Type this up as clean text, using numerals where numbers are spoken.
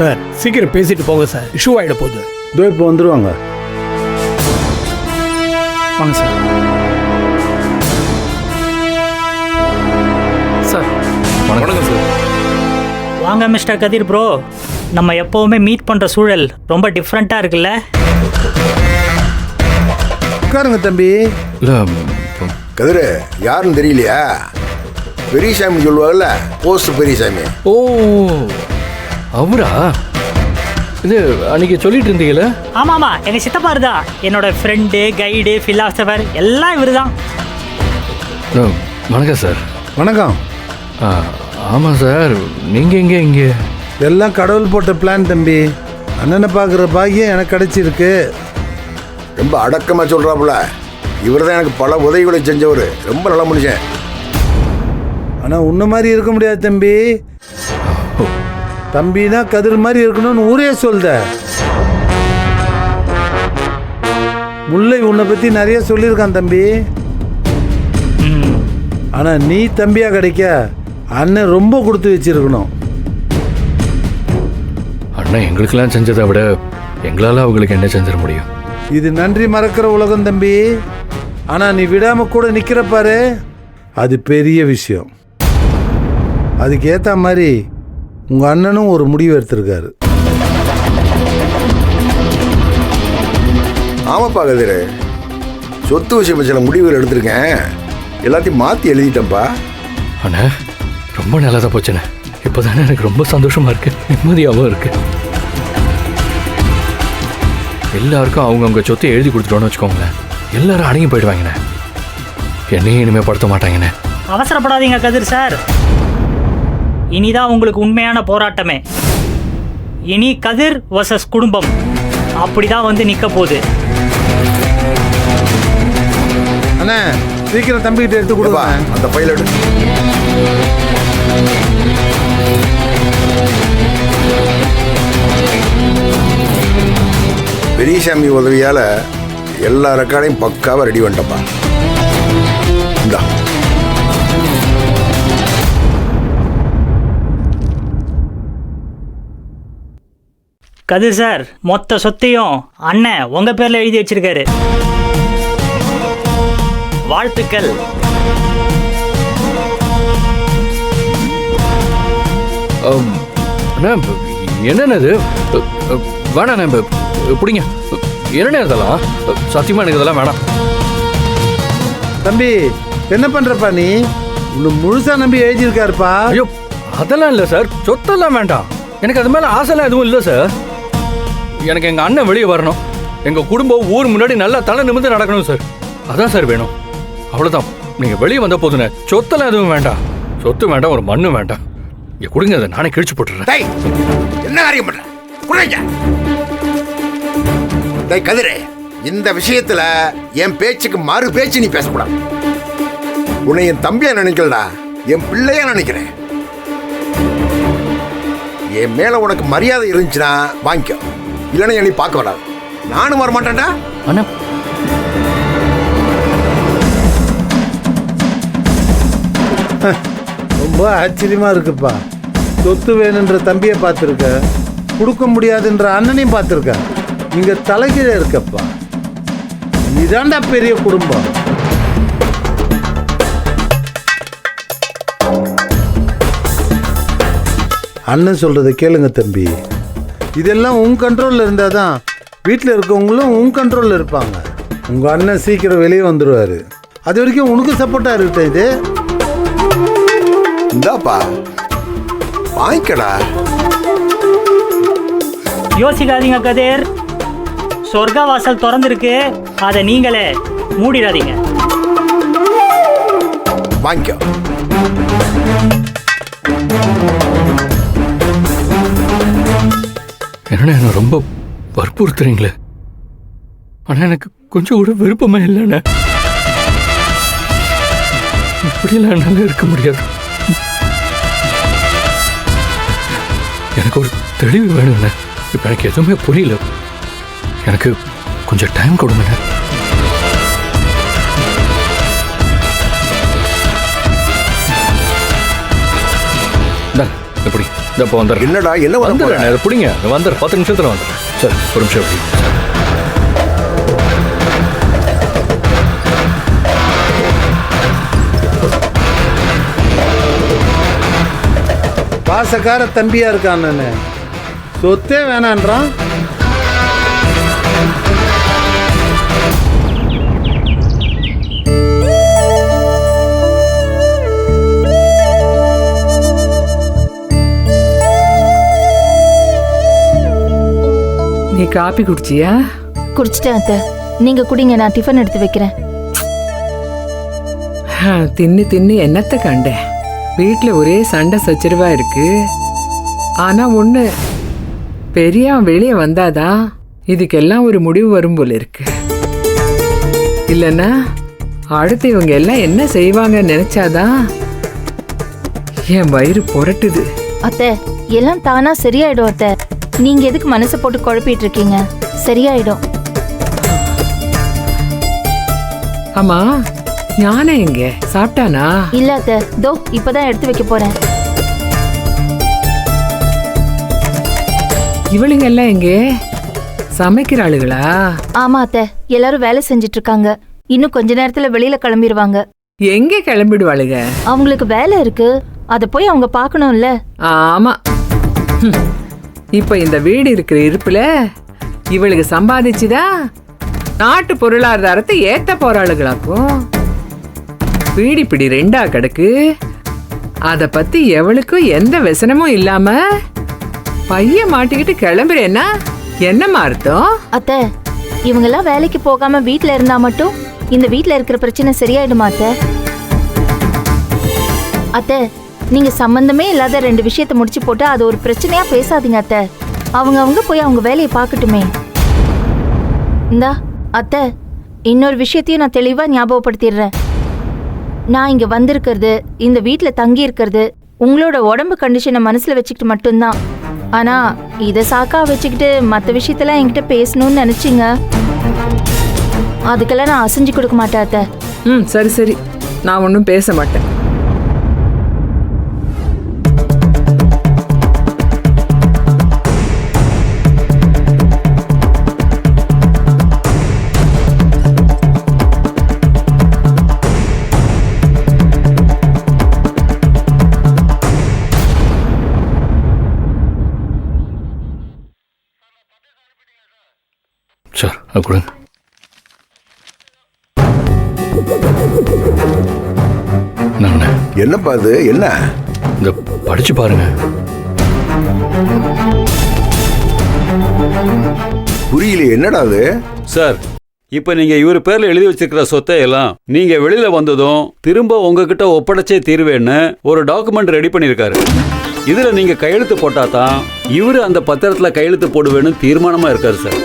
Sir சீக்கிரம் பேசிட்டு போங்க சார், இஷ்யூ ஆகிட போகுது. இதோ இப்போ வந்துடுவாங்க. வாங்க சார். சார் வணக்கம் சார். வாங்க மிஸ்டர் கதிர் ப்ரோ. நம்ம எப்போவுமே மீட் பண்ணுற சூழல் ரொம்ப டிஃப்ரெண்ட்டாக இருக்குல்ல? உட்காருங்க தம்பி. இல்லை கதிர் யாருன்னு தெரியலையா? பெரியசாமி சொல்லுவாங்கல்ல, போஸ்ட் பெரியசாமி. ஓ அவரா? இது அன்னைக்கு சொல்லிட்டு இருந்தீங்களே? ஆமாம் ஆமாம், எங்கள் சித்தப்பா தான் என்னோட ஃப்ரெண்டு, கைடு, ஃபிலாசபர் எல்லாம் இவர் தான். வணக்கம் சார். வணக்கம். ஆமாம் சார், நீங்கள் இங்கே எல்லாம் கடவுள் போட்ட பிளான் தம்பி. அண்ணனை பார்க்குற பாக்கியம் எனக்கு கிடைச்சிருக்கு. ரொம்ப அடக்கமாக சொல்கிறாப்புல. இவர் தான் எனக்கு பல உதவிகளை செஞ்சவர். ரொம்ப நல்ல மனுஷன். ஆனால் உன்ன மாதிரி இருக்க முடியாது தம்பி. தம்பினா கதிர் மாதிரி இருக்கணும்னு ஊரே சொல்லுத. முல்லை உன்னை பற்றி நிறைய சொல்லியிருக்கான் தம்பி. ஆனால் நீ தம்பியா கிடைக்க அண்ணன் ரொம்ப கொடுத்து வச்சிருக்கணும். அண்ணன் எங்களுக்கெல்லாம் செஞ்சதை விட எங்களால் அவங்களுக்கு என்ன செஞ்சிட முடியும்? இது நன்றி மறக்கிற உலகம் தம்பி. ஆனால் நீ விடாமல் கூட நிற்கிற பாரு, அது பெரிய விஷயம். அதுக்கு ஏற்ற மாதிரி உங்கள் அண்ணனும் ஒரு முடிவு எடுத்திருக்காரு. ஆமாப்பா கதிர், சொத்து விஷயம் சில முடிவுகள் எடுத்திருக்கேன். எல்லாத்தையும் மாற்றி எழுதிட்டேன்ப்பா. அண்ணா ரொம்ப நல்லதாக போச்சுண்ணே. இப்போ தானே எனக்கு ரொம்ப சந்தோஷமாக இருக்குது, நிம்மதியாகவும் இருக்குது. எல்லாருக்கும் அவங்கவுங்க சொத்தை எழுதி கொடுத்துட்டோன்னு வச்சுக்கோங்களேன், எல்லாரும் அடங்கி போயிடுவாங்கண்ணே. என்னையும் இனிமேல் படுத்த மாட்டாங்கண்ணே. அவசரப்படாதீங்க கதிர் சார். இனிதான் உங்களுக்கு உண்மையான போராட்டமே. இனி கதிர் வர்சஸ் குடும்பம் அப்படிதான் வந்து நிற்க போகுது. அண்ணா சீக்கிரம் தம்பிக்கிட்ட எடுத்து கொடுப்பா அந்த ஃபைல் எடு. பெரியசாமி உதவியால் எல்லா ரெக்கார்டையும் பக்காவாக ரெடி பண்ணிட்டப்பா. இந்தா கதிர் சார், மொத்த சொத்தையும் அண்ணன் உங்க பேர்ல எழுதி வச்சிருக்காரு. வாழ்த்துக்கள். அண்ணா என்னென்னது வேணாண்ணே, பிடிங்க. என்னண்ணே இதெல்லாம்? சத்தியமாக எனக்கு இதெல்லாம் வேணாம். தம்பி என்ன பண்ணுறப்பா நீ? உன்னை முழுசாக நம்பி எழுதியிருக்காருப்பா. ஐயோ அதெல்லாம் இல்லை சார், சொத்தெல்லாம் வேண்டாம். எனக்கு அது மேலே ஆசைலாம் எதுவும் இல்லை சார். எனக்கு எங்கள் அண்ணன் வெளியே வரணும், எங்கள் குடும்பம் ஊர் முன்னாடி நல்லா தலை நிமிர்ந்து நடக்கணும் சார். அதான் சார் வேணும், அவ்வளோதான். நீங்கள் வெளியே வந்த போதுண்ணே, சொத்தெல்லாம் எதுவும் வேண்டாம். சொத்து வேண்டாம், ஒரு மண்ணு வேண்டாம். இங்கே கொடுங்க, அதை நானே கிழிச்சு போட்டுறேன். என்ன காரியம் பண்ற? கதிரே, இந்த விஷயத்துல என் பேச்சுக்கு மறு பேச்சு நீ பேசக்கூடாது. உன்னை என் தம்பியா நினைக்கலடா, என் பிள்ளையா நினைக்கிறேன். என் மேல உனக்கு மரியாதை இருந்துச்சுன்னா வாங்கிக்கோ, இல்லைன்னா என்னை பார்க்க வராது. நானும் வரமாட்டேன்டா. அண்ணா ரொம்ப ஆச்சரியமா இருக்குப்பா. சொத்து வேணுன்ற தம்பியை பார்த்துருக்க, கொடுக்க முடியாதுன்ற அண்ணனையும் பார்த்துருக்க. நீங்க தலைகீழே இருக்கப்பா. இதாண்டா பெரிய குடும்பம். அண்ணன் சொல்றதை கேளுங்க தம்பி. இதெல்லாம் உன் கண்ட்ரோலில் இருந்தால் தான் வீட்டில் இருக்கவங்களும் உன் கண்ட்ரோலில் இருப்பாங்க. உங்கள் அண்ணன் சீக்கிரம் வெளியே வந்துடுவார். அது வரைக்கும் உனக்கு சப்போர்ட்டாக இருக்கட்டும். இது இந்தாப்பா வாங்கிக்கடா. யோசிக்காதீங்க கதிர், சொர்க்க வாசல் திறந்துருக்கு, அதை நீங்களே மூடிடாதீங்க. வாங்கிக்கோ. என்னண்ணே என்ன ரொம்ப வற்புறுத்துறீங்களே? ஆனால் எனக்கு கொஞ்சம் கூட விருப்பமே இல்லைண்ணே. இப்படியெல்லாம் என்னால் இருக்க முடியாது. எனக்கு ஒரு தெளிவு வேணும்ண்ணே. இப்போ எனக்கு எதுவுமே புரியல. எனக்கு கொஞ்சம் டைம் கொடுங்கண்ணே. எப்படி இப்போ வந்துடுறேன். என்னடா என்ன வர போற? வந்துடுறேன், இதை பிடிங்க, வந்துடுறேன், 10 நிமிஷத்தில் வந்துடுறேன். சரி, ஒரு நிமிஷம் அப்படி. பாசக்கார தம்பியா இருக்கான் நானு. சொத்தே வேணான்றான். நீ காப்பி குடிச்சியா? குடிச்சிட்டேன் அத்தை. நீங்க குடிங்க, நான் டிஃபன் எடுத்து வைக்கிறேன். தின்னு தின்னு என்னத்த கண்டேன். வீட்டில் ஒரே சண்டை சச்சரவா இருக்கு. ஆனா ஒண்ணு, பெரியவன் வெளியே வந்தாதான் இதுக்கெல்லாம் ஒரு முடிவு வரும் போல இருக்கு. இல்லைன்னா அடுத்து இவங்க எல்லாம் என்ன செய்வாங்கன்னு நினைச்சாதான் என் வயிறு புரட்டுது. அத்தை, எல்லாம் தானா சரியாயிடும் அத்தை. நீங்க எதுக்கு மனசை போட்டு குழப்பிட்டு இருக்கீங்க? சரியாயிடும். ஆமா, ஞானம் எங்க? சாப்பிட்டானா? இல்ல அத்தை, தோ இப்பதான் எடுத்து வைக்க போறேன். இவளுங்க எல்லாம் எங்க? சமைக்கிற ஆளுகளா? ஆமா அத்தை, எல்லாரும் வேலை செஞ்சிட்டு இருக்காங்க. இன்னும் கொஞ்ச நேரத்துல வெளியில கிளம்பிடுவாங்க. எங்க கிளம்பிடுவாளுங்க? அவங்களுக்கு வேலை இருக்கு, அத போய் அவங்க பார்க்கணும்ல. ஆமா. இப்ப இந்த வீடு இருக்கிற இருப்புல இவளுக்கு சம்பாதிச்சுதா நாட்டு பொருளாதாரத்தை ஏத்த போறாளுகளாக்கும். வீடு இப்படி ரெண்டா கிடக்கு. அத பத்தி எவளுக்கும் எந்த விசனமும் இல்லாம பையன் மாட்டிக்கிட்டு கிளம்புறேன்னா என்னமா அர்த்தம்? அத்தை, இவங்கெல்லாம் வேலைக்கு போகாம வீட்ல இருந்தா மட்டும் இந்த வீட்ல இருக்கிற பிரச்சனை சரியாயிடுமா அத்தை? அத்தை, நீங்க சம்பந்தமே இல்லாத ரெண்டு விஷயத்தை முடிச்சு போட்டு அது ஒரு பிரச்சனையா பேசாதீங்க அத்தை. அவங்க போய் அவங்க வேலையை பார்க்கட்டுமே. இந்தா அத்தை, இன்னொரு விஷயத்தையும் நான் தெளிவா ஞாபகப்படுத்திடுறேன். நான் இங்க வந்திருக்கிறது, இந்த வீட்ல தங்கி இருக்கிறது உங்களோட உடம்பு கண்டிஷனை மனசுல வச்சுக்கிட்டு மட்டும்தான். ஆனா இதை சாக்கா வச்சுக்கிட்டு மற்ற விஷயத்தெல்லாம் என்கிட்ட பேசணும்னு நினைச்சிங்க, அதுக்கெல்லாம் நான் அசைஞ்சு கொடுக்க மாட்டேன் அத்தை. சரி சரி, நான் ஒன்றும் பேச மாட்டேன். சார், அது கொடுங்க. என்னப்பா அது? என்ன? இந்த படிச்சு பாருங்க. புரியல, என்னடா அது? சார், இப்ப நீங்க இவர் பேர்ல எழுதி வச்சிருக்கிற சொத்தை எல்லாம் நீங்க வெளியில வந்ததும் திரும்ப உங்ககிட்ட ஒப்படைச்சே தீர்வேன்னு ஒரு டாக்குமெண்ட் ரெடி பண்ணிருக்காரு. இதுல நீங்க கையெழுத்து போட்டாதான் இவரு அந்த பத்திரத்துல கையெழுத்து போடுவேன்னு தீர்மானமா இருக்காரு சார்.